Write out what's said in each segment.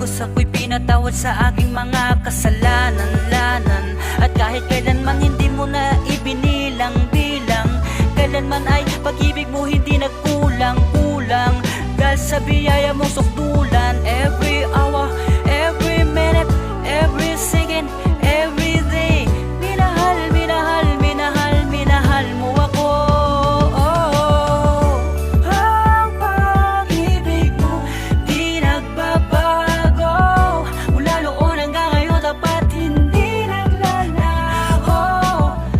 pagkatapos ako'y pinatawad sa aking mga kasalanan-lanan. At kahit kailanman hindi mo na ibinilang-bilang, kailanman ay pag-ibig mo hindi nagkulang-kulang. Dahil sa biyaya mong sukdulan, every hour, every minute, every second, every day, minahal, minahal, minahal, minahal mo ako. Ang pag-ibig mo di nagbabago, mula noon hanggang ngayon dapat hindi naglalaho.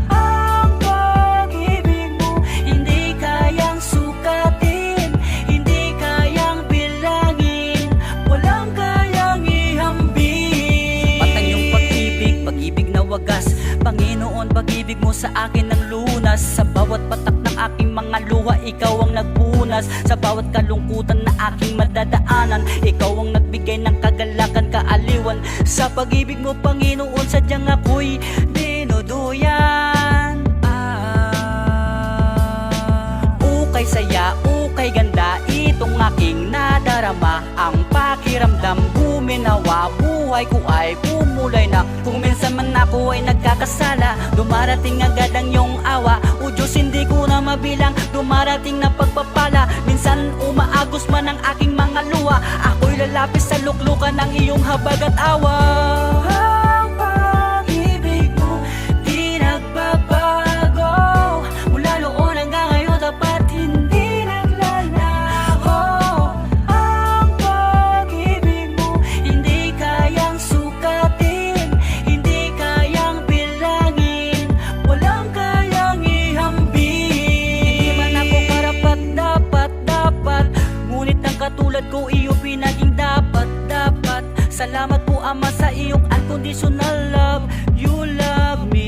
Ang pag-ibig mo hindi kayang sukatin, hindi kayang bilangin, walang kayang ihambing. Patay yung pag-ibig, pag-ibig na wagas, Panginoon, pag-ibig mo sa akin ang lunas. Sa bawat patak ng aking mga luha, ikaw ang nagpunas. Sa bawat kalungkutan na aking madadaanan, ikaw ang nagbigay ng kagalakan, kaaliwan. Sa pag-ibig mo, Panginoon, sadyang ako'y dinuduyan. Ukay saya, ukay ganda, itong aking nadarama. Ang pakiramdam, guminawa, buhay ko ay pumulay na. Kung minsan man ako ay nagkakasala, dumarating agad ang iyong awa. O Diyos, hindi ko na mabilang, dumarating na pagpapala. Minsan umaagos man ang aking mga luha, ako'y lalapis sa luklukan ng iyong habag at awa. Ang pag-ibig mo di nagbabago, mula noon hanggang ngayon dapat hindi naglalaho. Ang pag-ibig mo hindi kayang sukatin, hindi kayang bilangin, walang kayang ihambing. Hindi man ako karapat dapat, ngunit ang katulad ko iyo pinaging dapat. Salamat po Ama sa iyong unconditional love. You love me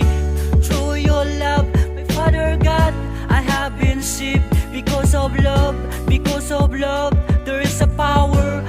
through your love, my Father God. I have been saved because of love, because of love. There is a power,